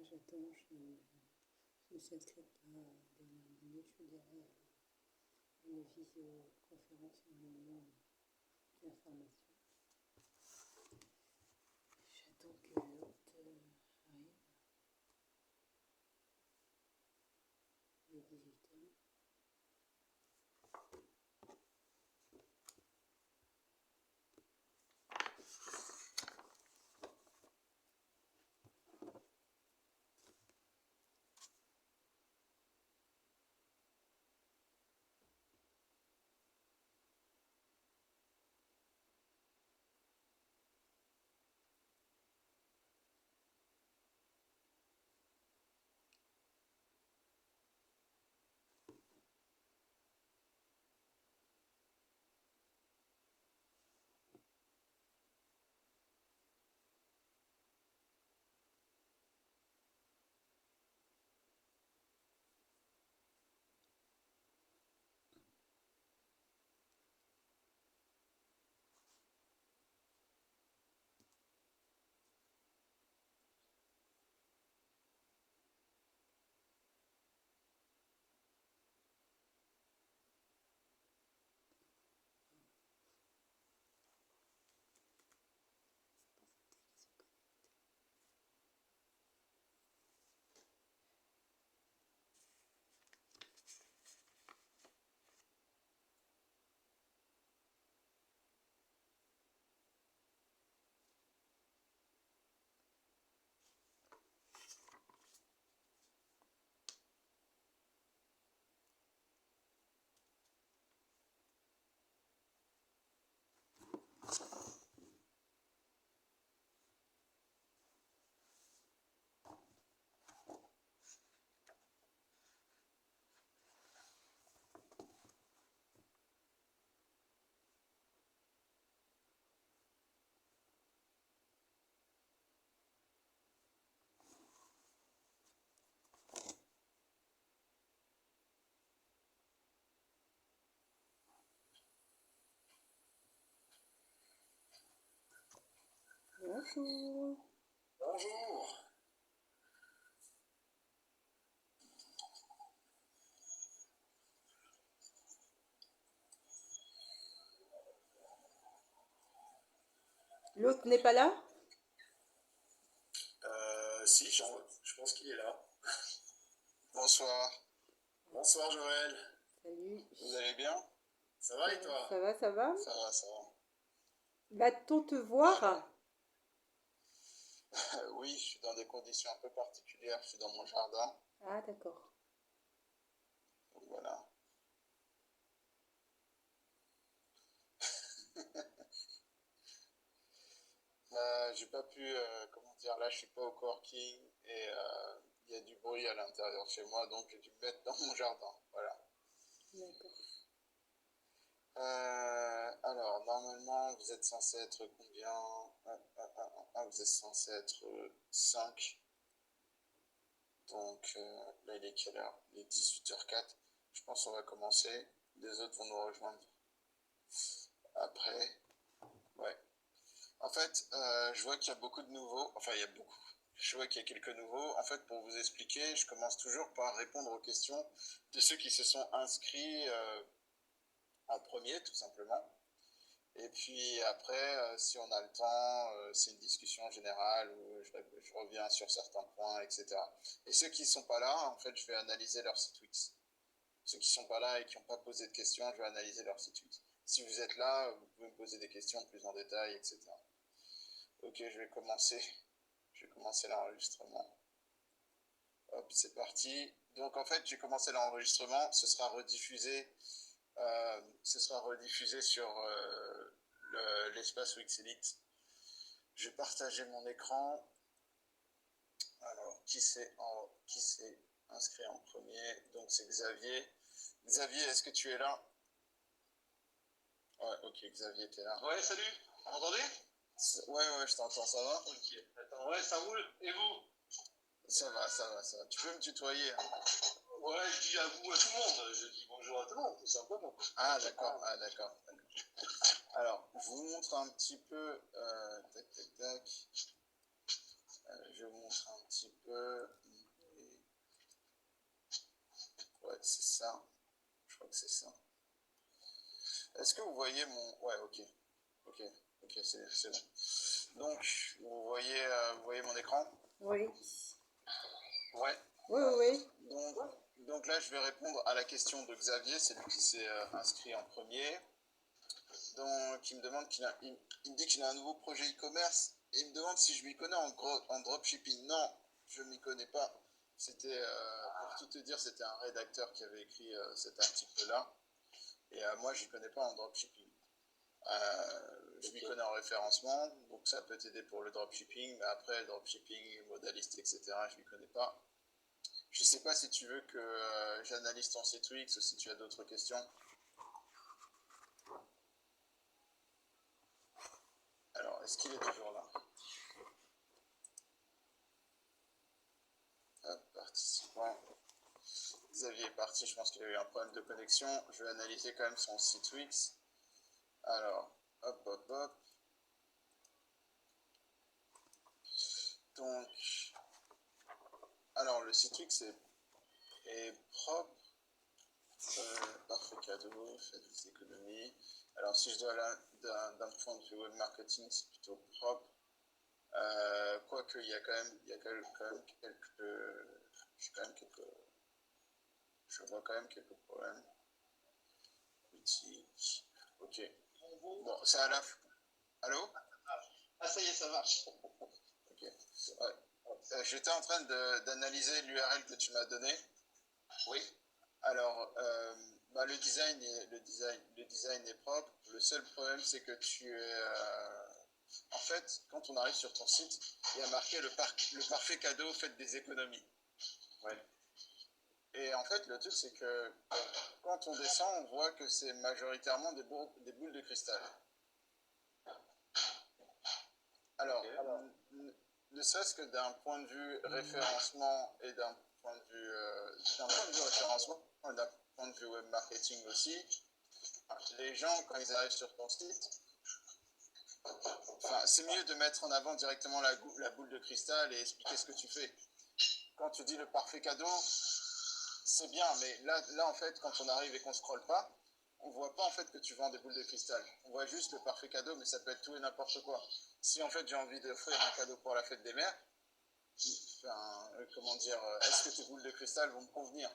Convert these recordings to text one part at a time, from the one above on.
J'attends, je me suis inscrite là, dernière minute, je dirais, à une visioconférence en réunion de la formation. J'attends que l'hôte arrive. Il est 18h. Bonjour. Bonjour. L'hôte n'est pas là? Si, je pense qu'il est là. Bonsoir. Bonsoir Joël. Salut. Vous allez bien? Ça va et toi? Ça va, ça va? Ça va, ça va. Va-t-on te voir? Alors, oui, je suis dans des conditions un peu particulières. Je suis dans mon jardin. Ah, d'accord. Donc voilà. J'ai pas pu, comment dire, là je suis pas au coworking et il y a du bruit à l'intérieur de chez moi, donc j'ai dû me mettre dans mon jardin. Voilà. D'accord. Alors, normalement, vous êtes censé être combien? Vous êtes censé être 5. Donc, là, il est quelle heure? Il est 18h04. Je pense qu'on va commencer. Les autres vont nous rejoindre après. Ouais. En fait, je vois qu'il y a beaucoup de nouveaux. Enfin, il y a beaucoup. Je vois qu'il y a quelques nouveaux. En fait, pour vous expliquer, je commence toujours par répondre aux questions de ceux qui se sont inscrits en premier, tout simplement. Et puis après, si on a le temps, c'est une discussion générale où je reviens sur certains points, etc. Et ceux qui ne sont pas là, en fait, je vais analyser leur site web. Ceux qui ne sont pas là et qui n'ont pas posé de questions, je vais analyser leur site web. Si vous êtes là, vous pouvez me poser des questions plus en détail, etc. Ok, je vais commencer l'enregistrement. Hop, c'est parti. Donc en fait, j'ai commencé l'enregistrement. Ce sera rediffusé sur l'espace Wixelite. Je vais partager mon écran. Alors, qui s'est inscrit en premier? Donc c'est Xavier. Xavier, est-ce que tu es là? Ouais, ok, Xavier, t'es là. Ouais, salut, vous m'entendez? Ouais, je t'entends, ça va? Ok, attends, ouais, ça roule, et vous? Ça va. Tu peux me tutoyer, hein? Ouais, je dis à vous, à tout le monde, je dis bonjour à tout le monde, tout simplement. Ah, d'accord. Alors, je vous montre un petit peu, tac. Je je vous montre un petit peu. Ouais, c'est ça. Je crois que c'est ça. Est-ce que vous voyez mon... Ouais, ok. Ok, c'est bon. Donc, vous voyez mon écran? Oui. Ouais. Oui, oui, oui. Donc là, je vais répondre à la question de Xavier, c'est lui qui s'est inscrit en premier. Donc, il me demande il me dit qu'il a un nouveau projet e-commerce et il me demande si je m'y connais en dropshipping. Non, je ne m'y connais pas. C'était, pour tout te dire, c'était un rédacteur qui avait écrit cet article-là. Et moi, je n'y connais pas en dropshipping. Je m'y connais en référencement, donc ça peut t'aider pour le dropshipping, mais après, le dropshipping, modaliste, etc., je ne m'y connais pas. Je ne sais pas si tu veux que j'analyse ton site Wix ou si tu as d'autres questions. Alors, est-ce qu'il est toujours là? Hop, participant. Xavier est parti, je pense qu'il a eu un problème de connexion. Je vais analyser quand même son site Wix. Alors, hop. Donc, alors le site Wix est propre. Parfait cadeau, faites des économies. Alors, si je dois aller d'un point de vue web marketing, c'est plutôt propre. Quoique, il y a quand même je vois quand même quelques problèmes. Boutique. Ok. Bon, c'est à la fin. Allô? Ah, ça y est, ça marche. Ok. Ouais. J'étais en train d'analyser l'URL que tu m'as donné. Oui. Alors, le design est propre. Le seul problème, c'est que tu es... En fait, quand on arrive sur ton site, il y a marqué le parfait cadeau, faites des économies. Ouais. Et en fait, le truc, c'est que quand on descend, on voit que c'est majoritairement des boules de cristal. Alors, ne serait-ce que d'un point de vue référencement et d'un point de vue référencement et d'un point de vue web marketing aussi, les gens, quand ils arrivent sur ton site, c'est mieux de mettre en avant directement la boule de cristal et expliquer ce que tu fais. Quand tu dis le parfait cadeau, c'est bien, mais là en fait, quand on arrive et qu'on scrolle pas, on voit pas en fait que tu vends des boules de cristal. On voit juste le parfait cadeau, mais ça peut être tout et n'importe quoi. Si en fait j'ai envie d'offrir un cadeau pour la fête des mères, est-ce que tes boules de cristal vont me convenir?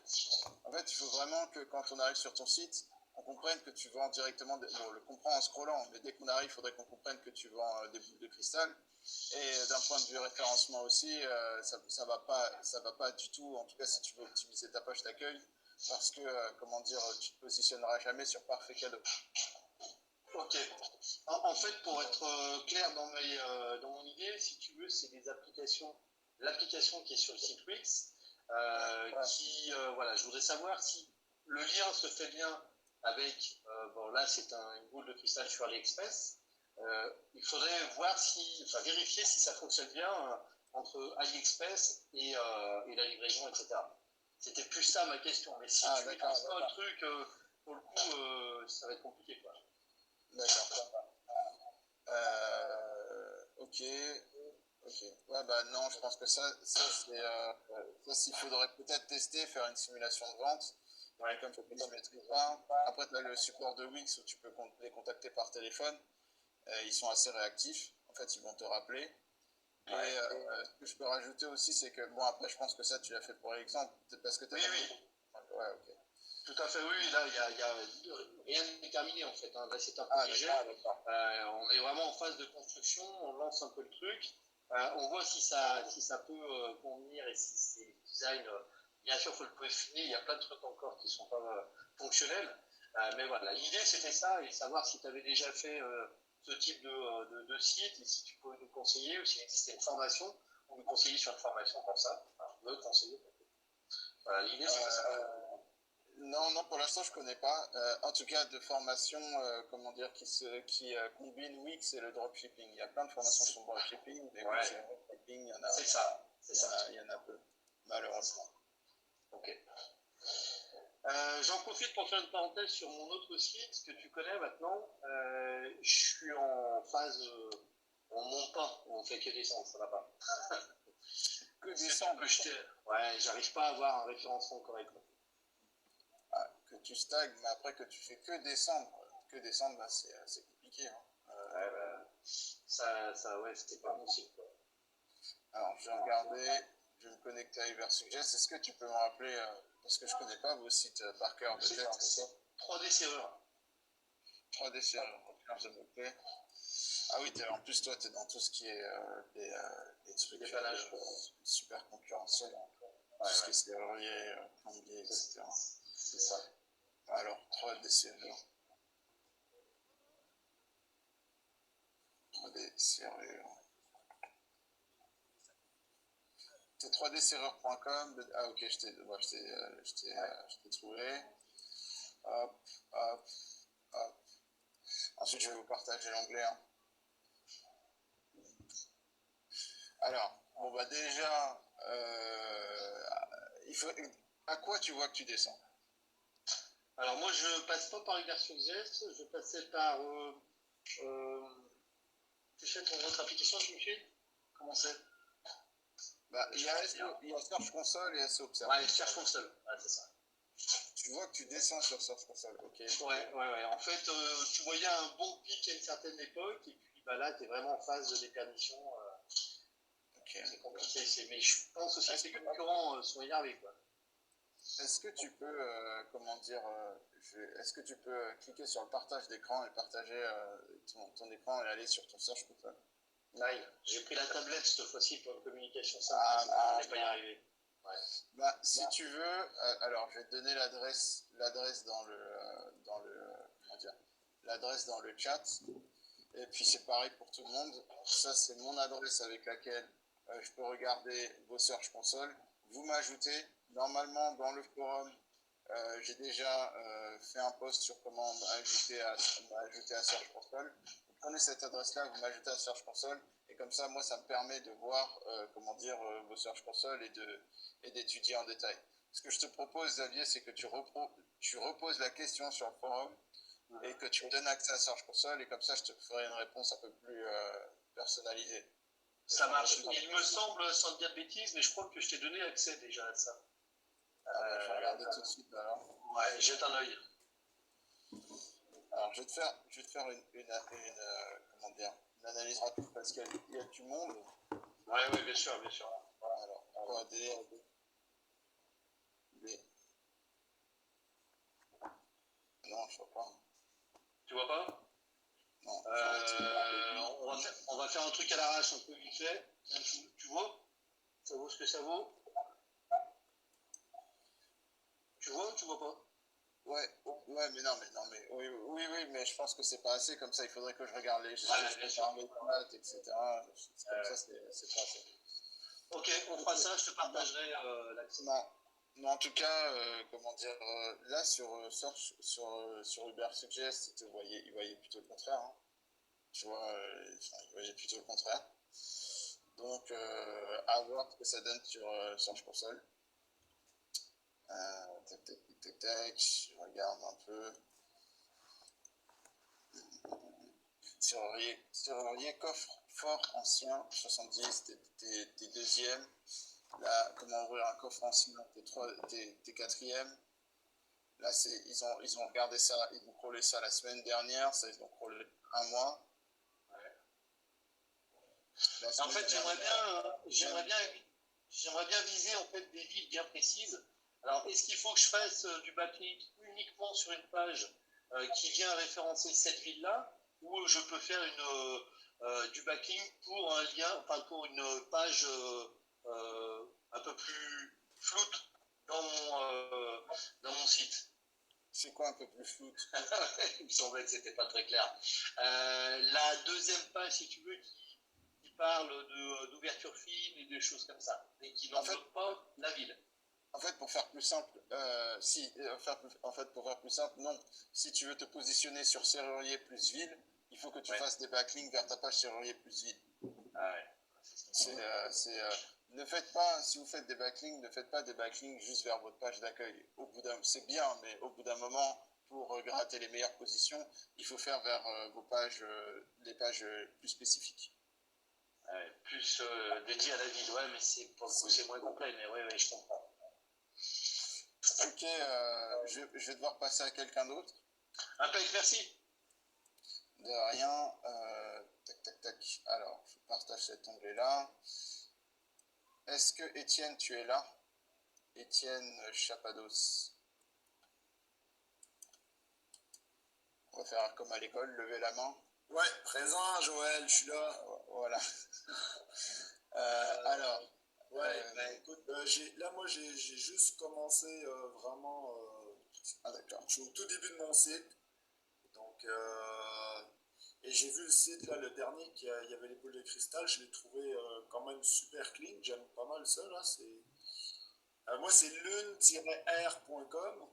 En fait, il faut vraiment que quand on arrive sur ton site, on comprenne que tu vends directement, on le comprend en scrollant, mais dès qu'on arrive, il faudrait qu'on comprenne que tu vends des boules de cristal. Et d'un point de vue référencement aussi, ça va pas du tout, en tout cas si tu veux optimiser ta page d'accueil, parce que, tu te positionneras jamais sur parfait cadeau. Ok. En fait, pour être clair dans mon idée, si tu veux, c'est l'application qui est sur le site Wix, je voudrais savoir si le lien se fait bien avec, là c'est une boule de cristal sur AliExpress, il faudrait vérifier si ça fonctionne bien entre AliExpress et la livraison, etc. C'était plus ça ma question, mais si tu maîtrises pas le truc, pour le coup, ça va être compliqué, quoi. D'accord. Ok. Ouais, non, je pense que ça il faudrait peut-être tester, faire une simulation de vente. Ouais, comme je ne maîtrise pas. Après, tu as le support de Wix où tu peux les contacter par téléphone. Ils sont assez réactifs. En fait, ils vont te rappeler. Ouais. Et ce que je peux rajouter aussi, c'est que, après, je pense que ça, tu l'as fait pour l'exemple. Parce que oui. Ouais, ok. Tout à fait, oui. Là, il y a rien n'est terminé, en fait. Là, c'est un projet. On est vraiment en phase de construction. On lance un peu le truc. On voit si ça peut convenir et si c'est design. Bien sûr, il faut le peaufiner. Il y a plein de trucs encore qui ne sont pas fonctionnels. Mais voilà, l'idée, c'était ça. Et savoir si tu avais déjà fait ce type de site et si tu pouvais nous conseiller ou s'il existait une formation ou nous conseiller sur une formation comme ça. Me conseiller. Voilà, l'idée, c'était ça. Non, pour l'instant, je connais pas. En tout cas, de formation, qui combine Wix et le dropshipping. Il y a plein de formations sur le dropshipping, mais Wix et le dropshipping, il y en a. C'est ça. Il y en a peu, malheureusement. Ok. J'en profite pour faire une parenthèse sur mon autre site que tu connais maintenant. Je suis en phase, on monte pas, on fait que descendre, ça va pas. que descendre. Ouais, j'arrive pas à avoir un référencement correct. Ah, que tu stagnes, mais après que tu fais que descendre, bah, c'est compliqué. Hein. Ouais, bah, ça, ouais, c'était pas bon signe, quoi. Alors, je vais regarder, je vais me connecter à Ubersuggest. Est-ce que tu peux me rappeler, parce que je connais pas vos sites par cœur, peut-être. C'est 3D serrure. 3D serrure, je me plaît. Ah oui, en plus, toi, tu es dans tout ce qui est des trucs super concurrentiels. Tout ce qui est serrurier, plombier, etc. C'est ça. Alors, 3D serrure. 3D serrure. C'est 3dserreur.com. Ah ok, je t'ai trouvé. Hop, hop, hop. Ensuite, je vais vous partager l'onglet. Hein. Alors, bon bah déjà, à quoi tu vois que tu descends? Alors moi, je passe pas par Ubersuggest, je passais par... tu fais ton autre application, je me suis. Comment c'est? Bah, il y a Search Console et SEO Observer. Ouais, Search Console, ouais, c'est ça. Tu vois que tu descends sur Search Console, ok. Ouais. En fait, tu voyais un bon pic à une certaine époque, et puis bah, là, tu es vraiment en phase de déperdition. Okay. C'est compliqué, mais je pense aussi que les concurrents sont énervés, quoi. Est-ce que tu peux, est-ce que tu peux cliquer sur le partage d'écran et partager ton écran et aller sur ton Search Console? Live. J'ai pris la tablette cette fois-ci pour une communication simple. Je n'allais pas y arriver. Ouais. Bah, si tu veux, alors je vais te donner l'adresse l'adresse dans le chat. Et puis c'est pareil pour tout le monde. Ça c'est mon adresse avec laquelle je peux regarder vos Search Console. Vous m'ajoutez. Normalement dans le forum, j'ai déjà fait un post sur comment m'ajouter à Search Console. Vous prenez cette adresse-là, vous m'ajoutez à Search Console. Et comme ça, moi, ça me permet de voir vos Search Console et d'étudier en détail. Ce que je te propose, Xavier, c'est que tu reposes la question sur le forum et que tu me donnes accès à Search Console et comme ça, je te ferai une réponse un peu plus personnalisée. Ça marche. Il me semble, sans te dire de bêtises, mais je crois que je t'ai donné accès déjà à ça. Je vais regarder tout de suite alors. Ouais, jette un œil. Alors, je vais te faire une analyse rapide parce qu'il y a du monde. Ouais, bien sûr. Alors, 3D, B. Non, je vois pas. Tu vois pas? Non. On va faire un truc à l'arrache un peu vite fait. Tu vois? Ça vaut ce que ça vaut? Tu vois ou tu vois pas? Ouais, mais non, mais oui, mais je pense que c'est pas assez, comme ça il faudrait que je regarde les chiffres, etc. Comme ça, c'est pas assez. Ok, on fera ça, je te partagerai l'accès. Non, en tout cas, là sur Ubersuggest, il voyait plutôt le contraire. Hein. Tu vois, il voyait plutôt le contraire. Donc, à voir ce que ça donne sur Search Console. Tac, je regarde un peu. Serrurier, coffre fort ancien, 70, t'es deuxième. Là, comment ouvrir un coffre ancien, t'es quatrième. Là, ils ont regardé ça, ils ont crawlé ça la semaine dernière, ça ils ont crawlé un mois. Ouais. En fait, j'aimerais bien viser en fait des villes bien précises. Alors, est-ce qu'il faut que je fasse du backlink uniquement sur une page qui vient référencer cette ville-là, ou je peux faire du backlink pour un lien, enfin pour une page un peu plus floute dans mon site? C'est quoi un peu plus floute? Il me semblait que c'était pas très clair. La deuxième page, si tu veux, qui parle d'ouverture fine et des choses comme ça, et qui n'enveloppe pas la ville. En fait, pour faire plus simple, pour faire plus simple, non. Si tu veux te positionner sur serrurier plus ville, il faut que tu fasses des backlinks vers ta page serrurier plus ville. Ah ouais. Ne faites pas, si vous faites des backlinks, ne faites pas des backlinks juste vers votre page d'accueil. C'est bien, mais au bout d'un moment, pour gratter les meilleures positions, il faut faire vers vos pages, les pages plus spécifiques. plus dédié à la ville. Ouais, mais pour le coup, c'est moins complet. Mais ouais, je comprends. Ok, je vais devoir passer à quelqu'un d'autre. Impec, merci. De rien. Tac, tac, tac. Alors, je partage cet onglet-là. Est-ce que Étienne, tu es là? Étienne Chapados. On va faire comme à l'école, lever la main. Ouais, présent, Joël, je suis là. Voilà. Alors. Ouais, écoute, moi j'ai juste commencé vraiment. D'accord. Je suis au tout début de mon site. Donc, et j'ai vu le site là, le dernier, il y avait les boules de cristal. Je l'ai trouvé quand même super clean. J'aime pas mal ça là. Moi, c'est lune-r.com.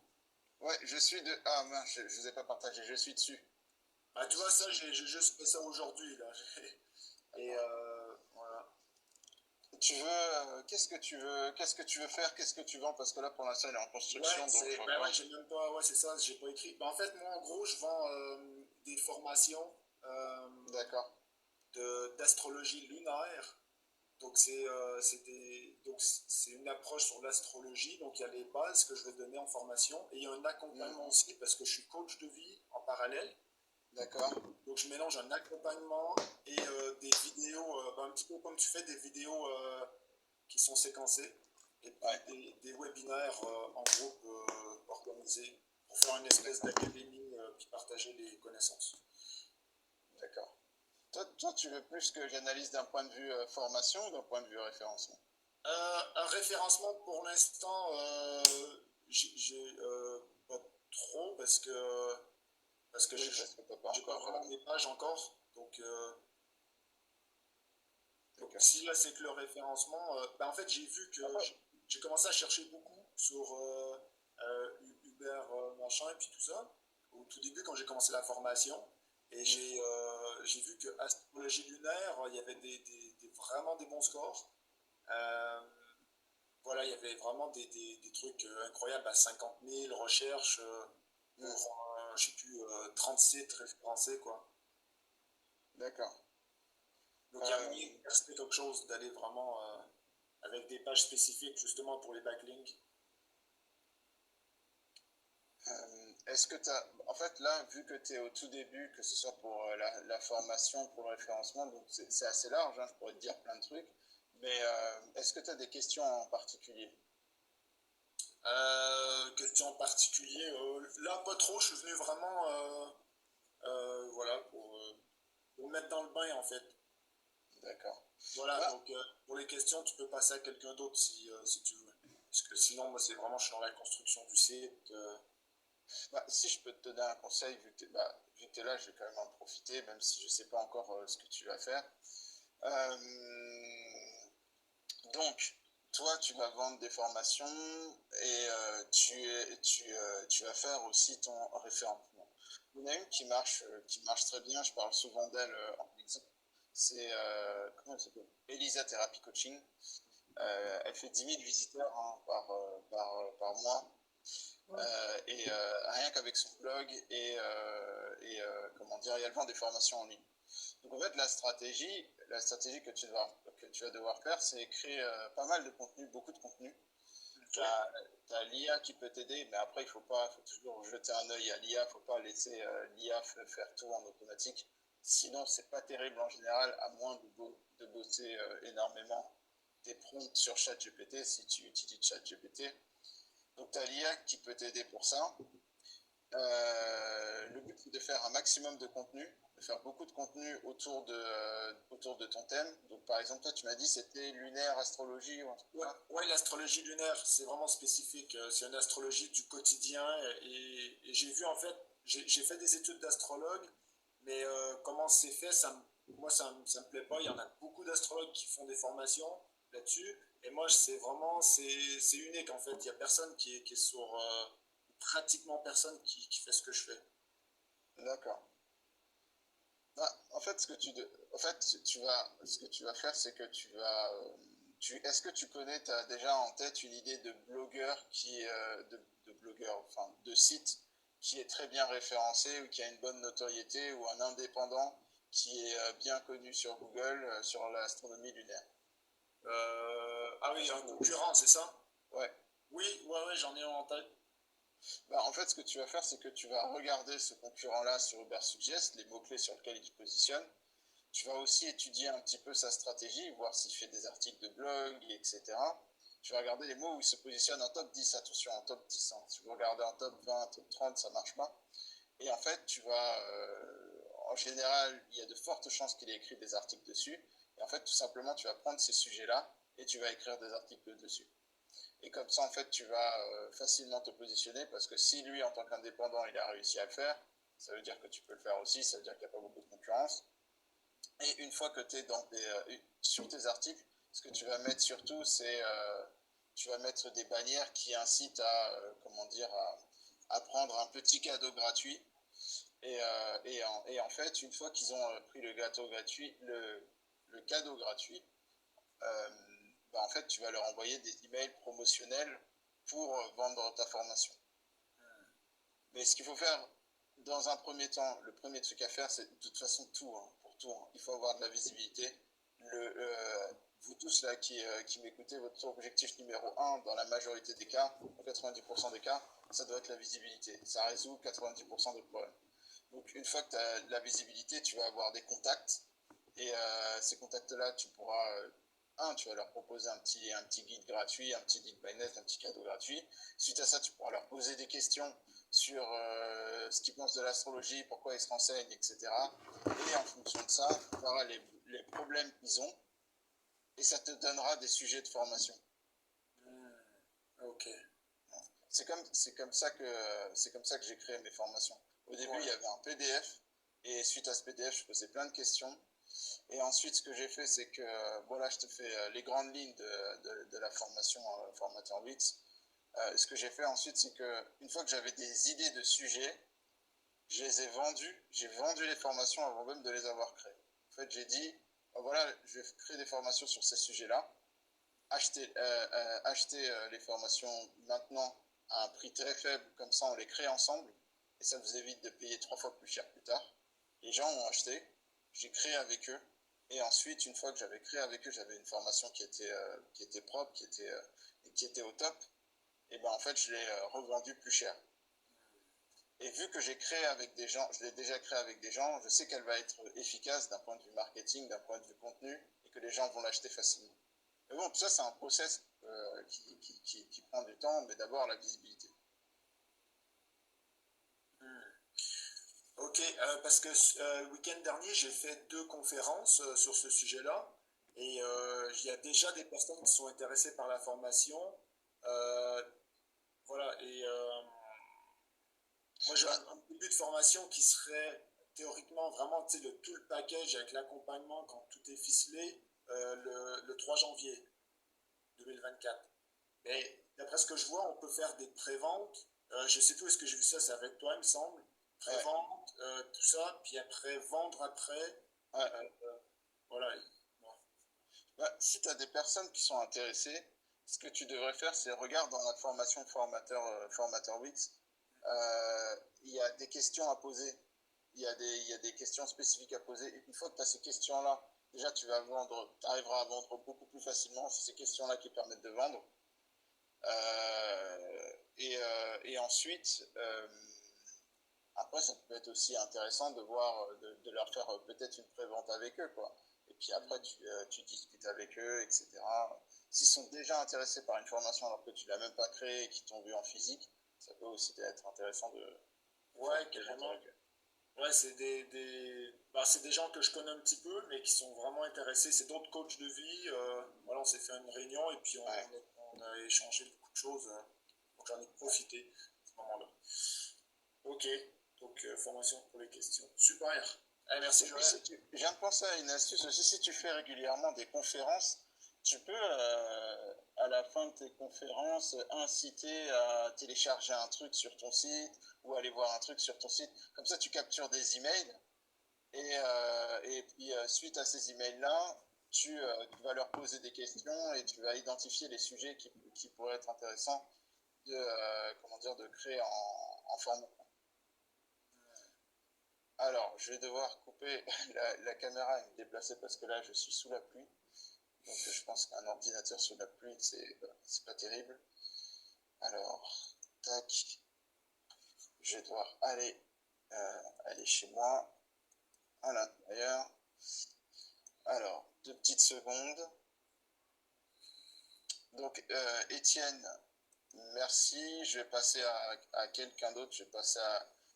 Ouais, je suis de. Ah mince, je vous ai pas partagé, je suis dessus. Ah, tu vois, ça, j'ai juste fait ça aujourd'hui là. Et voilà. Tu veux, qu'est-ce que tu veux faire, qu'est-ce que tu vends, parce que là pour l'instant elle est en construction. Ouais, donc ouais, j'ai même pas, ouais, c'est ça, j'ai pas écrit. En fait, moi en gros, je vends des formations D'accord. d'astrologie lunaire. Donc c'est une approche sur l'astrologie. Donc il y a les bases que je vais donner en formation et il y a un accompagnement aussi parce que je suis coach de vie en parallèle. D'accord. Donc je mélange un accompagnement et des vidéos, un petit peu comme tu fais des vidéos qui sont séquencées et puis des webinaires en groupe organisés pour faire une espèce d'académie puis partager les connaissances. D'accord. Toi, tu veux plus que j'analyse d'un point de vue formation ou d'un point de vue référencement? Un référencement pour l'instant, j'ai pas trop parce que j'ai pas vraiment mes pages encore. Donc si là c'est que le référencement, en fait j'ai vu que j'ai commencé à chercher beaucoup sur Uber machin et puis tout ça au tout début quand j'ai commencé la formation et j'ai vu que astrologie lunaire il y avait vraiment des bons scores. Voilà, il y avait vraiment des trucs incroyables à 50 000 recherches pour je sais plus 30 sites référencés quoi. D'accord. Donc il y a moyen de tester quelque chose, d'aller vraiment avec des pages spécifiques justement pour les backlinks. Est-ce que tu as... En fait, là, vu que tu es au tout début, que ce soit pour la formation, pour le référencement, donc c'est assez large, hein, je pourrais te dire plein de trucs, mais est-ce que tu as des questions en particulier? Question en particulier, là pas trop, je suis venu vraiment voilà, pour me mettre dans le bain en fait. D'accord. Voilà, donc pour les questions, tu peux passer à quelqu'un d'autre si tu veux. Parce que sinon, moi, c'est vraiment, je suis dans la construction du site. Si je peux te donner un conseil, vu que tu es là, je vais quand même en profiter, même si je ne sais pas encore ce que tu vas faire. Donc, toi, tu vas vendre des formations et tu vas faire aussi ton référencement. Il y en a une qui marche très bien, je parle souvent d'elle en exemple. C'est, comment elle s'appelle? Elisa Therapy Coaching. Elle fait 10 000 visiteurs hein, par mois. Et rien qu'avec son blog et comment dire, et elle vend des formations en ligne. Donc en fait, la stratégie que tu vas devoir faire, c'est créer pas mal de contenu, beaucoup de contenu. Tu as l'IA qui peut t'aider, mais après, faut toujours jeter un œil à l'IA, il ne faut pas laisser l'IA faire tout en automatique. Sinon, c'est pas terrible en général, à moins de bosser énormément tes prompts sur ChatGPT, si tu utilises ChatGPT. Donc, tu as l'IA qui peut t'aider pour ça. Le but, c'est de faire un maximum de contenu, de faire beaucoup de contenu autour de ton thème. Donc, par exemple, toi, tu m'as dit c'était lunaire, astrologie ou un truc. Ouais, l'astrologie lunaire, c'est vraiment spécifique. C'est une astrologie du quotidien. Et j'ai vu, en fait, j'ai fait des études d'astrologue, mais comment c'est fait, moi, ça me plaît pas. Il y en a beaucoup d'astrologues qui font des formations là-dessus. Et moi, c'est unique, en fait. Il n'y a personne qui est sur... pratiquement personne qui fait ce que je fais. D'accord. En fait, ce que tu vas faire, c'est que est-ce que tu connais, tu as déjà en tête une idée de blogueur de site qui est très bien référencé ou qui a une bonne notoriété ou un indépendant qui est bien connu sur Google sur l'astronomie lunaire. Ah oui, un concurrent, c'est ça? Ouais. Oui, ouais, j'en ai un en tête. Bah, en fait, ce que tu vas faire, c'est que tu vas regarder ce concurrent-là sur Ubersuggest, les mots-clés sur lesquels il se positionne. Tu vas aussi étudier un petit peu sa stratégie, voir s'il fait des articles de blog, etc. Tu vas regarder les mots où il se positionne en top 10, attention, en top 10. Hein. Si vous regardez en top 20, top 30, ça marche pas. Et en fait, tu vas, en général, il y a de fortes chances qu'il ait écrit des articles dessus. Et en fait, tout simplement, tu vas prendre ces sujets-là et tu vas écrire des articles dessus. Et comme ça, en fait, tu vas facilement te positionner parce que si lui, en tant qu'indépendant, il a réussi à le faire, ça veut dire que tu peux le faire aussi, ça veut dire qu'il n'y a pas beaucoup de concurrence. Et une fois que tu es sur tes articles, ce que tu vas mettre surtout, c'est tu vas mettre des bannières qui incitent à prendre un petit cadeau gratuit. Et en fait, une fois qu'ils ont pris le cadeau gratuit, en fait, tu vas leur envoyer des emails promotionnels pour vendre ta formation. Mais ce qu'il faut faire dans un premier temps, le premier truc à faire, c'est de toute façon tout, hein, pour tout. Hein. Il faut avoir de la visibilité. Vous tous là qui m'écoutez, votre objectif numéro 1 dans la majorité des cas, dans 90% des cas, ça doit être la visibilité. Ça résout 90% des problèmes. Donc une fois que tu as la visibilité, tu vas avoir des contacts. Et ces contacts-là, tu pourras... tu vas leur proposer un petit guide gratuit, un petit lead by net, un petit cadeau gratuit. Suite à ça, tu pourras leur poser des questions sur ce qu'ils pensent de l'astrologie, pourquoi ils se renseignent, etc. Et en fonction de ça, tu verras les problèmes qu'ils ont et ça te donnera des sujets de formation. Ok. C'est comme ça que j'ai créé mes formations. Au début, il y avait un PDF et suite à ce PDF, je posais plein de questions. Et ensuite, ce que j'ai fait, c'est que, là, je te fais les grandes lignes de la formation formateur Wix. Ce que j'ai fait ensuite, c'est que une fois que j'avais des idées de sujets, je les ai vendus. J'ai vendu les formations avant même de les avoir créées. En fait, j'ai dit, je vais créer des formations sur ces sujets-là. Achetez les formations maintenant à un prix très faible, comme ça on les crée ensemble. Et ça vous évite de payer 3 fois plus cher plus tard. Les gens ont acheté. J'ai créé avec eux, et ensuite, une fois que j'avais créé avec eux, j'avais une formation qui était propre, qui était au top, et en fait, je l'ai revendue plus cher. Et vu que j'ai créé avec des gens, je l'ai déjà créé avec des gens, je sais qu'elle va être efficace d'un point de vue marketing, d'un point de vue contenu, et que les gens vont l'acheter facilement. Mais bon, tout ça, c'est un process qui prend du temps, mais d'abord la visibilité. Ok, parce que le week-end dernier, j'ai fait 2 conférences sur ce sujet-là. Et il y a déjà des personnes qui sont intéressées par la formation. Voilà, et moi j'ai un début de formation qui serait théoriquement vraiment tout le package avec l'accompagnement quand tout est ficelé le 3 janvier 2024. Mais d'après ce que je vois, on peut faire des préventes. Je sais plus où est-ce que j'ai vu ça, c'est avec toi, il me semble. Prévente, tout ça, puis après vendre après. Voilà. Si tu as des personnes qui sont intéressées, ce que tu devrais faire, c'est regarder dans la formation formateur Wix. Il y a des questions à poser. Il y a des questions spécifiques à poser. Et une fois que tu as ces questions-là, déjà tu arriveras à vendre beaucoup plus facilement. C'est ces questions-là qui permettent de vendre. Et ensuite, après, ça peut être aussi intéressant de voir, de leur faire peut-être une prévente avec eux, quoi. Et puis après, tu discutes avec eux, etc. S'ils sont déjà intéressés par une formation alors que tu l'as même pas créée et qu'ils t'ont vu en physique, ça peut aussi être intéressant de... Ouais, carrément. Ouais, c'est c'est des gens que je connais un petit peu, mais qui sont vraiment intéressés. C'est d'autres coachs de vie. Voilà, on s'est fait une réunion et puis on a échangé beaucoup de choses. Donc j'en ai profité à ce moment-là. Ok, donc formation pour les questions. Super. Allez, merci Joël. Je viens de penser à une astuce aussi. Si tu fais régulièrement des conférences, tu peux, à la fin de tes conférences, inciter à télécharger un truc sur ton site ou aller voir un truc sur ton site. Comme ça, tu captures des emails et puis, suite à ces emails-là, tu vas leur poser des questions et tu vas identifier les sujets qui pourraient être intéressants de créer en format. Alors, je vais devoir couper la caméra et me déplacer parce que là, je suis sous la pluie. Donc, je pense qu'un ordinateur sous la pluie, c'est pas terrible. Alors, tac, je vais devoir aller chez moi, à l'intérieur. Alors, 2 petites secondes. Donc, Étienne, merci. Je vais passer à quelqu'un d'autre. Je vais passer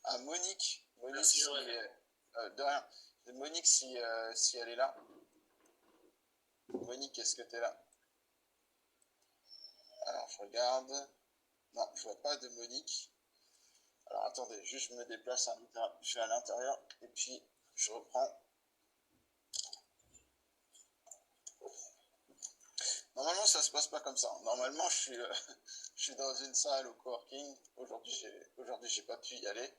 à Monique. Monique, Merci, de rien. Monique, si elle est là. Monique, est-ce que tu es là? Alors, je regarde. Non, je vois pas de Monique. Alors, attendez, juste je me déplace à l'intérieur. Je vais à l'intérieur et puis je reprends. Normalement, ça se passe pas comme ça. Normalement, je suis dans une salle au coworking. Aujourd'hui, j'ai pas pu y aller.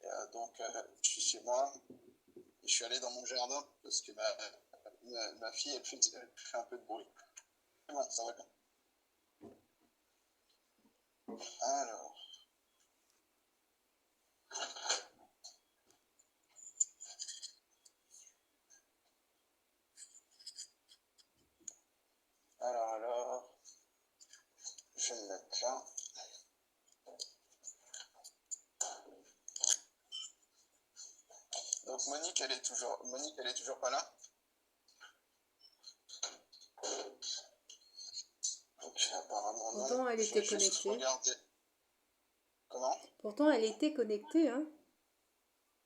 Et, donc, je suis chez moi. Et je suis allé dans mon jardin parce que ma fille, elle fait un peu de bruit. C'est bon, ça va bien. Alors. Alors. Je vais me mettre là. Donc Monique, elle est toujours pas là. Donc apparemment non. Pourtant, elle était connectée. Regarder. Comment? Pourtant, elle était connectée, hein.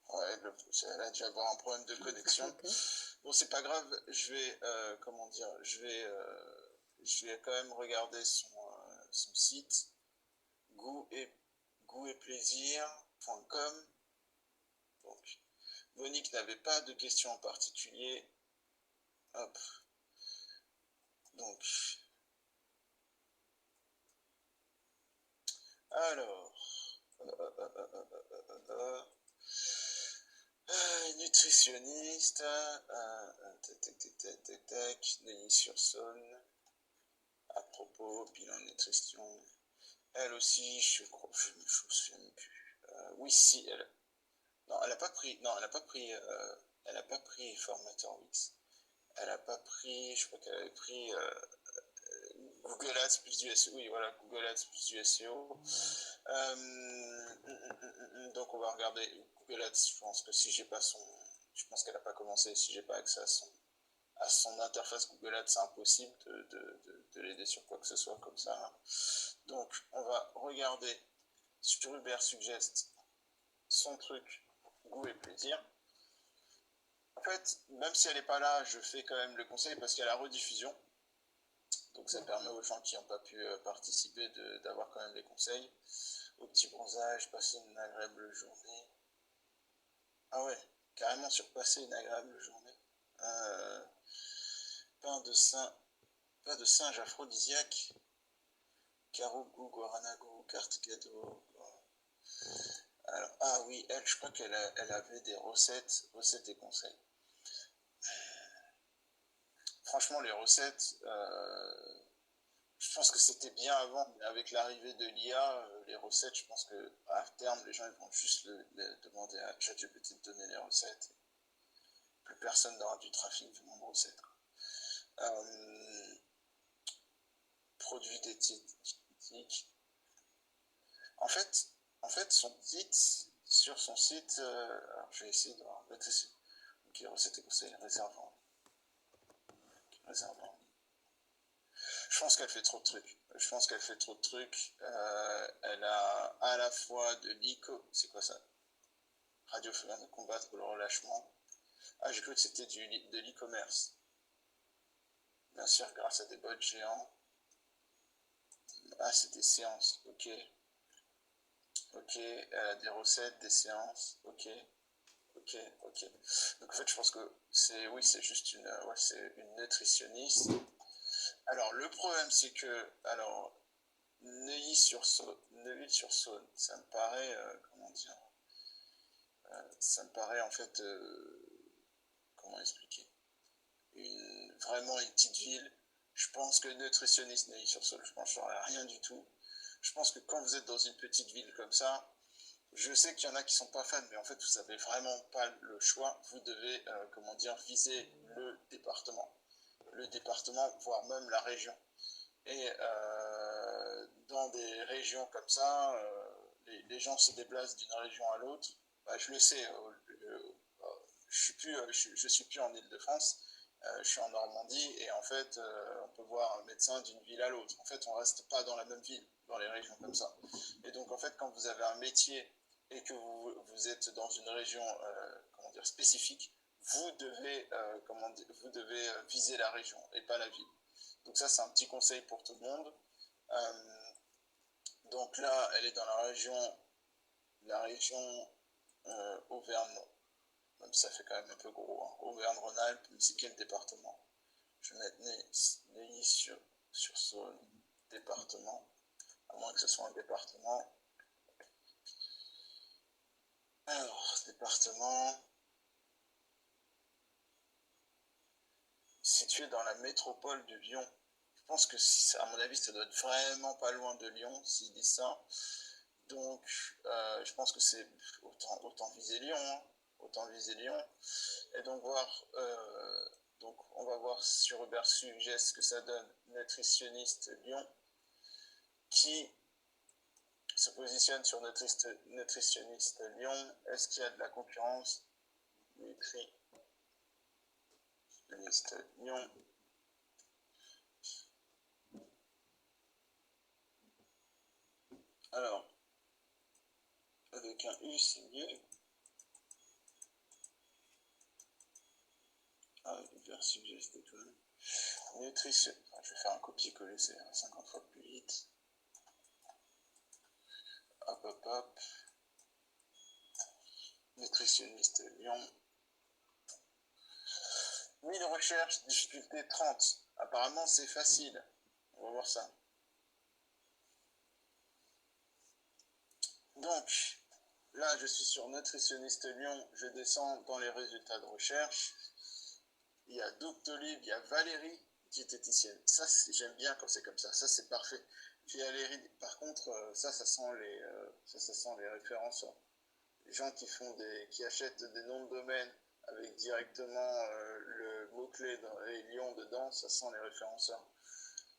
Ouais, elle a dû avoir un problème de connexion. Bon, c'est pas grave. Je vais, comment dire, je vais quand même regarder son site goût et plaisir.com. Donc, Monique n'avait pas de questions en particulier. Hop. Donc, alors, nutritionniste, tac, Neuilly-sur-Saône, à propos, bilan nutrition. Elle aussi, je crois, je me souviens plus. Oui, si, elle a pas pris Formateur Wix. Elle a pas pris, je crois qu'elle avait pris Google Ads plus du SEO. Oui, voilà, Google Ads plus du SEO. Donc on va regarder Google Ads. Je pense qu'elle n'a pas commencé. Si j'ai pas accès à son interface Google Ads, c'est impossible de l'aider sur quoi que ce soit comme ça. Donc on va regarder sur Uber Suggest son truc goût et plaisir. En fait, même si elle n'est pas là, je fais quand même le conseil parce qu'il y a la rediffusion. Donc ça permet aux gens qui n'ont pas pu participer d'avoir quand même les conseils. Au petit bronzage, passer une agréable journée. Ah ouais, carrément sur passer une agréable journée. Pain de singe aphrodisiaque. Karugu, Guaranago, carte cadeau. Alors, ah oui, elle, je crois qu'elle avait des recettes et conseils. Franchement, les recettes, je pense que c'était bien avant, mais avec l'arrivée de l'IA, les recettes, je pense qu'à terme, les gens ils vont juste demander à ChatGPT de donner les recettes. Plus personne n'aura du trafic venant de recettes. Produits diététiques. En fait, sur son site, alors je vais essayer de voir. Ok, recettes et conseils, réservant. Je pense qu'elle fait trop de trucs. Elle a à la fois de c'est quoi ça? Radio de combattre pour le relâchement. Ah, j'ai cru que c'était de l'e-commerce. Bien sûr, grâce à des bots géants. Ah, c'est des séances. Ok, elle a des recettes, des séances. Ok. Donc en fait, je pense que c'est juste c'est une nutritionniste. Alors le problème, c'est que Neuilly-sur-Saône, ça me paraît comment dire, ça me paraît en fait comment expliquer, vraiment une petite ville. Je pense que nutritionniste Neuilly-sur-Saône, je pense que j'aurais rien du tout. Je pense que quand vous êtes dans une petite ville comme ça, je sais qu'il y en a qui sont pas fans, mais en fait, vous avez vraiment pas le choix. Vous devez, comment dire, viser le département, voire même la région. Et dans des régions comme ça, les gens se déplacent d'une région à l'autre. Bah, je le sais, je suis plus en Île-de-France, je suis en Normandie, et en fait, on peut voir un médecin d'une ville à l'autre. En fait, on reste pas dans la même ville, dans les régions comme ça. Et donc, en fait, quand vous avez un métier et que vous êtes dans une région, comment dire, spécifique, vous devez, vous devez viser la région et pas la ville. Donc ça, c'est un petit conseil pour tout le monde. Donc là, elle est dans la région Auvergne, même si ça fait quand même un peu gros, hein. Auvergne-Rhône-Alpes, c'est quel département? Je vais mettre Neuilly sur Saône, département, à moins que ce soit un département. Alors, département situé dans la métropole de Lyon. Je pense que, à mon avis, ça doit être vraiment pas loin de Lyon, s'il dit ça. Donc, je pense que c'est autant viser Lyon, hein. Autant viser Lyon. Et donc, on va voir sur Uber Suggest ce que ça donne. Nutritionniste Lyon, qui se positionne sur Nutritionniste Lyon. Est-ce qu'il y a de la concurrence? Nutritionniste Lyon. Alors, avec un U, c'est mieux. Ah, Uber Suggest étoile. Nutrition. Je vais faire un copier-coller, c'est 50 fois plus vite. Hop. Nutritionniste Lyon. 1000 recherches, difficulté 30. Apparemment, c'est facile. On va voir ça. Donc, là, je suis sur Nutritionniste Lyon. Je descends dans les résultats de recherche. Il y a Doctolib, il y a Valérie, diététicienne. Ça, j'aime bien quand c'est comme ça. Ça, c'est parfait. Valérie, par contre, ça sent les référenceurs. Les gens qui achètent des noms de domaine avec directement le mot-clé et Lyon dedans, ça sent les référenceurs.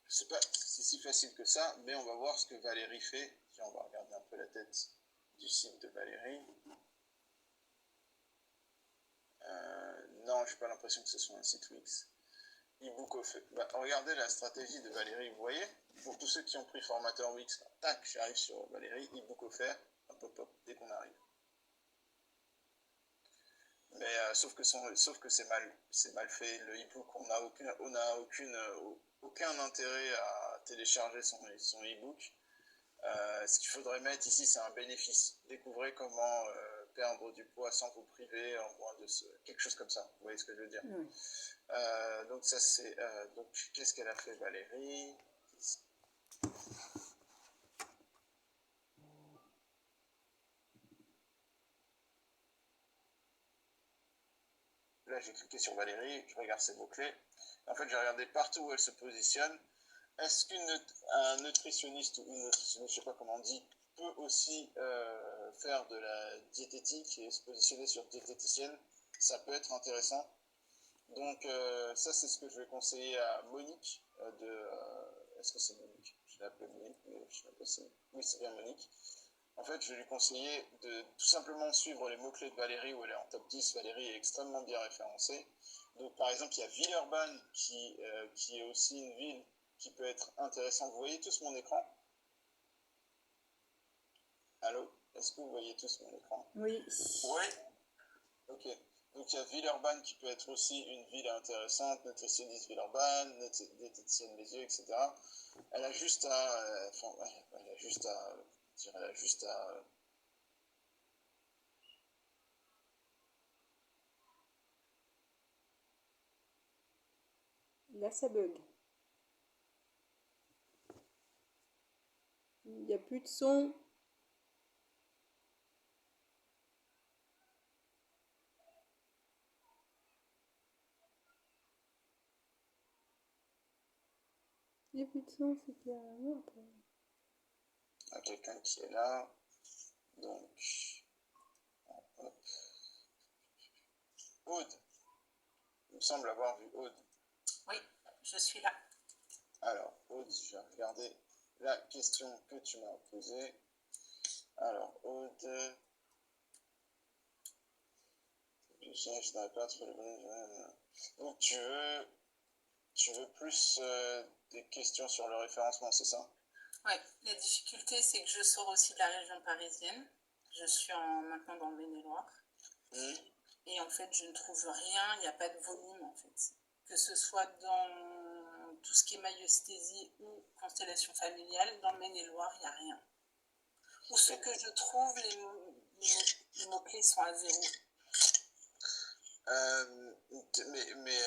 Je sais pas si c'est si facile que ça, mais on va voir ce que Valérie fait. Tiens, on va regarder un peu la tête du site de Valérie. Non, j'ai pas l'impression que ce soit un site Wix. E-book offert. Regardez la stratégie de Valérie, vous voyez? Pour tous ceux qui ont pris formateur Wix, tac, j'arrive sur Valérie, e-book offert, hop, dès qu'on arrive. Mais sauf que c'est mal fait. Le e-book, on n'a aucun intérêt à télécharger son e-book. Ce qu'il faudrait mettre ici, c'est un bénéfice. Découvrez comment perdre du poids sans vous priver en moins de quelque chose comme ça. Vous voyez ce que je veux dire? Oui. Donc ça c'est donc qu'est-ce qu'elle a fait Valérie? Là j'ai cliqué sur Valérie, je regarde ses mots-clés. En fait j'ai regardé partout où elle se positionne. Est-ce qu'un nutritionniste ou une nutritionniste, je sais pas comment on dit, peut aussi faire de la diététique et se positionner sur diététicienne? Ça peut être intéressant. Donc ça c'est ce que je vais conseiller à Monique est-ce que c'est Monique? Je l'ai appelée Monique, mais je sais pas si... Oui, c'est bien Monique. En fait, je vais lui conseiller de tout simplement suivre les mots-clés de Valérie où elle est en top 10. Valérie est extrêmement bien référencée. Donc par exemple, il y a Villeurbanne qui est aussi une ville qui peut être intéressante. Vous voyez tous mon écran? Allô? Est-ce que vous voyez tous mon écran? Oui. Oui. Ok. Donc il y a Villeurbanne qui peut être aussi une ville intéressante, nutritionniste Villeurbanne, diététicienne des yeux, etc. Elle a juste à... Là, ça bug. Il n'y a plus de son. Il n'y a plus de son, c'est qu'il y a un autre. quelqu'un qui est là. Donc, hop. Aude. Il me semble avoir vu Aude. Oui, je suis là. Alors, Aude, je vais regarder la question que tu m'as posée. Alors, Aude. Je n'arrive pas à trouver le... Donc, tu veux plus des questions sur le référencement, c'est ça? Oui, la difficulté, c'est que je sors aussi de la région parisienne. Je suis maintenant dans le Maine-et-Loire. Et en fait, je ne trouve rien, il n'y a pas de volume en fait. Que ce soit dans tout ce qui est maïeusthésie ou constellation familiale, dans le Maine-et-Loire, il n'y a rien. Ou ce que je trouve, les mots-clés sont à zéro. Mais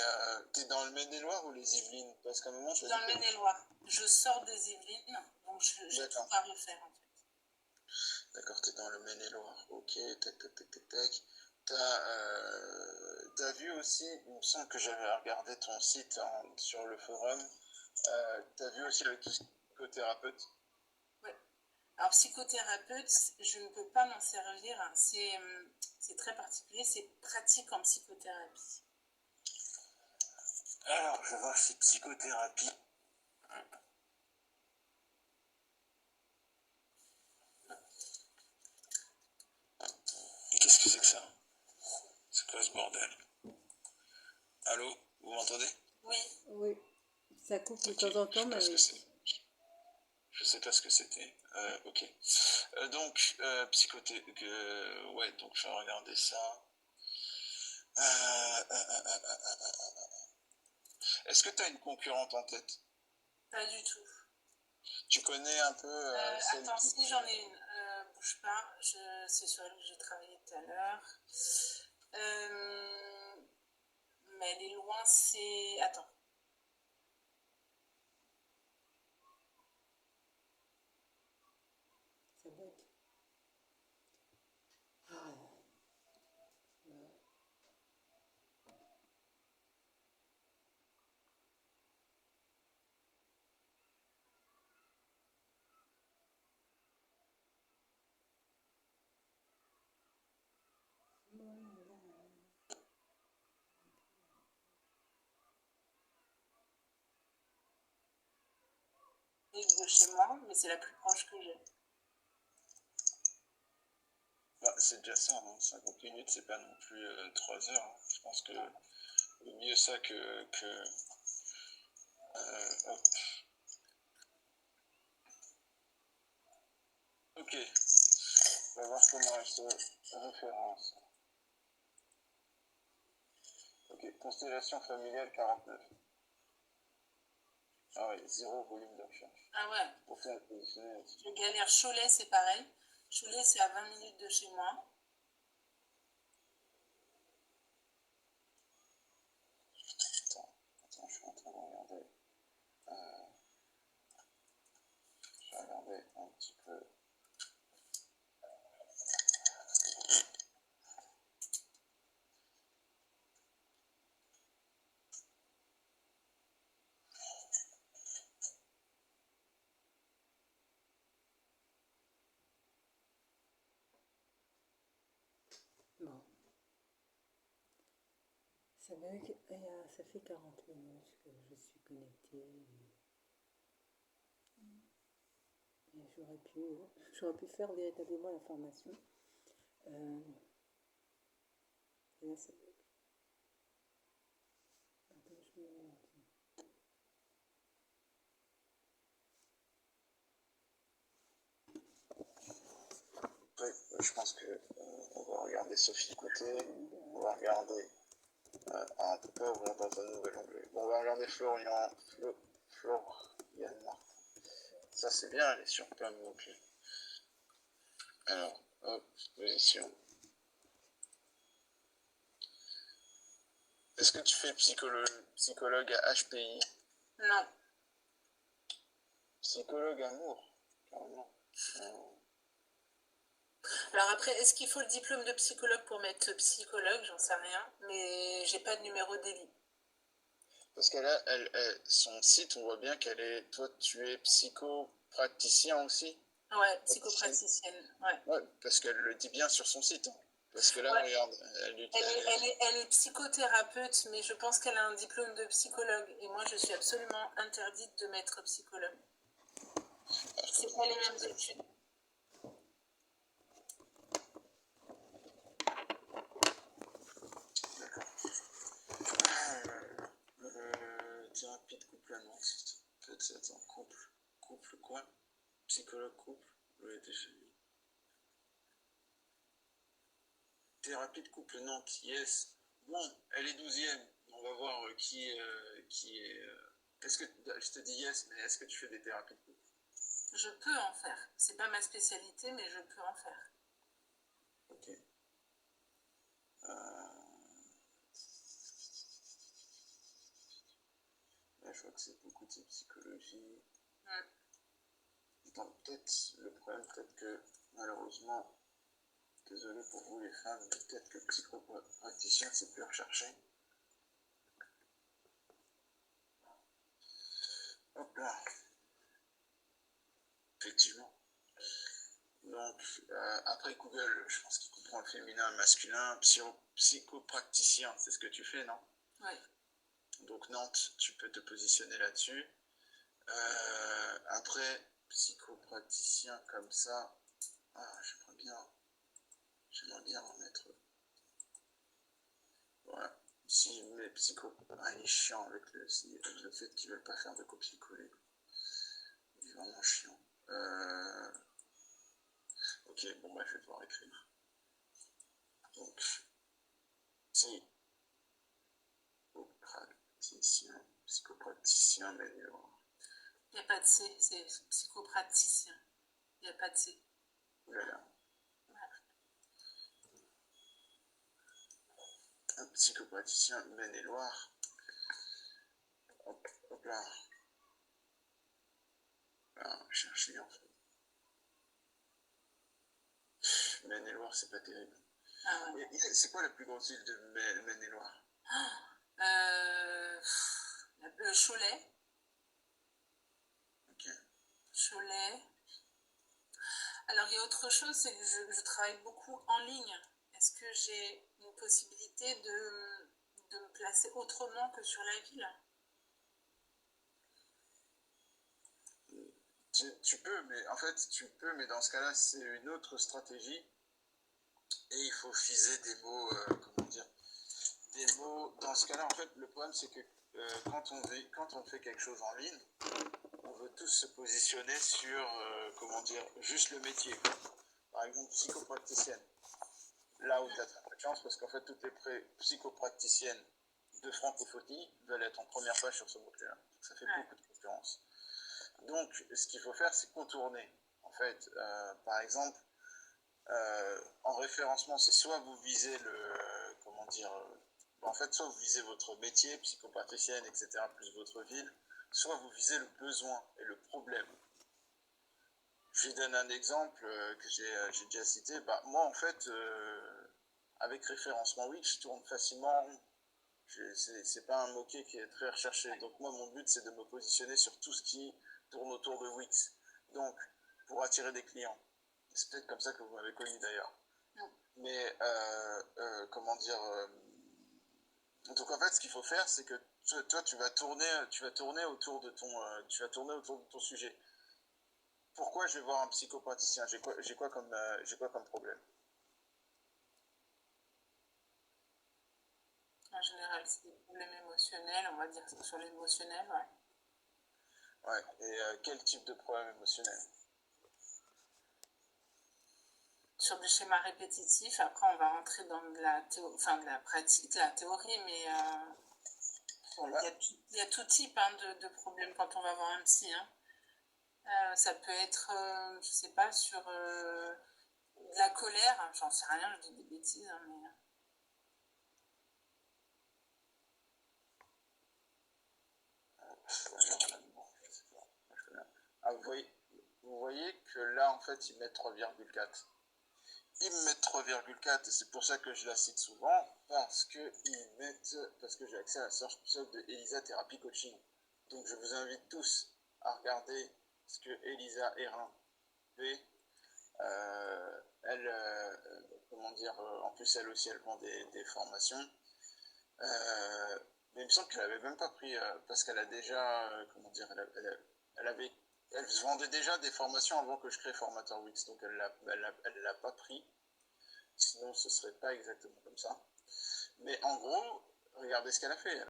t'es dans le Maine-et-Loire ou les Yvelines? Parce qu'à un moment, je suis dans le Maine-et-Loire. Je sors des Yvelines, donc j'ai tout à refaire en fait. D'accord, t'es dans le Maine-et-Loire. Ok, tac, tac, tac, tac, tac. T'as vu aussi, il me semble que j'avais regardé ton site sur le forum, t'as vu aussi avec tout psychothérapeute? Oui. Alors psychothérapeute, je ne peux pas m'en servir, hein. C'est très particulier, c'est pratique en psychothérapie. Alors, je vais voir si psychothérapie. Qu'est-ce que c'est que ça? C'est quoi ce bordel? Allô? Vous m'entendez? Oui. Oui. Ça coupe de temps en temps, mais... Je sais pas ce que c'était. Ok. Donc, psychothé... ouais, donc je vais regarder ça. Est-ce que tu as une concurrente en tête? Pas du tout. Tu connais un peu attends, si j'en ai une. Bouge pas, c'est sur elle que j'ai travaillé tout à l'heure. Mais elle est loin, c'est... Attends. Ça bug. Ah. De chez moi, mais c'est la plus proche que j'ai. Bah, c'est déjà ça, hein. 50 minutes, c'est pas non plus 3 heures. Hein. Je pense que mieux ça que hop. Ok, on va voir comment elle se référence. Ok, constellation familiale 49. Ah ouais, 0 volume de recherche. Ah ouais. Pourtant, elle positionnée là-dessus. Je galère. Cholet, c'est pareil. Cholet, c'est à 20 minutes de chez moi. Attends, je suis en train de regarder. Je vais regarder un petit peu. Bon. Ça bug. Ça fait 40 minutes que je suis connectée. Et j'aurais pu faire véritablement la formation. Et là, ça bug. Attends, je me mets. Ouais, je pense que on va regarder Sophie côté. On va regarder. On peut pas ouvrir dans un nouvel onglet. Bon, on va regarder Florian Martin. Ça c'est bien, elle est sur plein de mots-clés. Alors, hop, position. Est-ce que tu fais psychologue à HPI? Non. Psychologue amour? Carrément. Alors après, est-ce qu'il faut le diplôme de psychologue pour mettre psychologue? J'en sais rien. Mais j'ai pas de numéro d'Élie. Parce qu'elle a son site, on voit bien qu'elle est... Toi, tu es psychopraticien aussi? Ouais, psychopraticienne. Ouais. Ouais, parce qu'elle le dit bien sur son site. Hein. Parce que là, Ouais. regarde, Elle est psychothérapeute, mais je pense qu'elle a un diplôme de psychologue. Et moi, je suis absolument interdite de m'être psychologue. C'est pas les mêmes études. Thérapie de couple à Nantes. Peut-être en couple. Couple quoi? Psychologue couple? Oui, déjà. Thérapie de couple Nantes, yes. Bon, elle est 12e. On va voir qui est. Est-ce que je te dis yes, mais est-ce que tu fais des thérapies de couple? Je peux en faire. C'est pas ma spécialité, mais je peux en faire. Ok. Là, je vois que c'est beaucoup de psychologie. Attends, peut-être le problème, peut-être que malheureusement, désolé pour vous les femmes, mais peut-être que psychopraticien c'est plus recherché. Hop là. Effectivement. Donc, après Google, je pense qu'il comprend le féminin, le masculin, psychopraticien, c'est ce que tu fais, non? Oui. Donc Nantes, tu peux te positionner là-dessus. Après, psychopraticien comme ça, j'aimerais bien en mettre. Voilà. Si, mais il est chiant avec le fait qu'ils veulent pas faire de copier-coller. Il est vraiment chiant. Ok, bon bah je vais devoir écrire. Donc, psychopraticien, mais il n'y a pas de C, c'est psychopraticien. Il n'y a pas de C. Voilà. Un psychopraticien Maine-et-Loire. Hop là. Ah, chercher en fait. Maine-et-Loire, c'est pas terrible. Ah ouais. C'est quoi la plus grosse ville de Maine-et-Loire? Cholet. Ok. Cholet. Alors, il y a autre chose, c'est que je travaille beaucoup en ligne. Est-ce que j'ai une possibilité de me placer autrement que sur la ville? Tu peux, mais en fait, mais dans ce cas-là, c'est une autre stratégie. Et il faut fiser des mots, comment dire, des mots. Dans ce cas-là, en fait, le problème, c'est que quand on fait quelque chose en ligne, on veut tous se positionner sur, comment dire, juste le métier. Par exemple, psychopraticienne. Là où tu as très peu de chance, parce qu'en fait, toutes les psychopraticiennes de francophonie veulent être en première page sur ce mot-là. Ça fait beaucoup de concurrence. Donc, ce qu'il faut faire, c'est contourner. En fait, par exemple, en référencement, c'est soit vous visez soit vous visez votre métier, psychopraticienne, etc., plus votre ville, soit vous visez le besoin et le problème. Je vous donne un exemple que j'ai déjà cité. Moi, en fait, avec référencement Wix, je tourne facilement en rond. C'est pas un mot-clé qui est très recherché. Donc moi, mon but, c'est de me positionner sur tout ce qui tourne autour de Wix. Donc, pour attirer des clients. C'est peut-être comme ça que vous m'avez connu d'ailleurs. Mais, comment dire... donc en fait, ce qu'il faut faire, c'est que toi, tu vas tourner autour de ton sujet. Pourquoi je vais voir un psychopraticien? J'ai quoi comme problème? En général, c'est des problèmes émotionnels, on va dire sur l'émotionnel, ouais. Ouais, et quel type de problème émotionnel? Sur des schémas répétitifs, après on va rentrer dans de la pratique, de la théorie, mais il y a tout type de problèmes quand on va voir un psy. Ça peut être, je sais pas, sur de la colère, j'en sais rien, je dis des bêtises, mais... Vous voyez que là, en fait, ils mettent 3,4. Ils me mettent 3,4 et c'est pour ça que je la cite souvent, parce que j'ai accès à la search console de Elisa Thérapie Coaching. Donc je vous invite tous à regarder ce que Elisa Hérin Elle, comment dire, en plus elle aussi elle vend des formations. Mais il me semble qu'elle avait même pas pris, parce qu'elle a déjà, comment dire, elle vendait déjà des formations avant que je crée Formateur Wix, donc elle l'a pas pris. Sinon ce serait pas exactement comme ça. Mais en gros, regardez ce qu'elle a fait.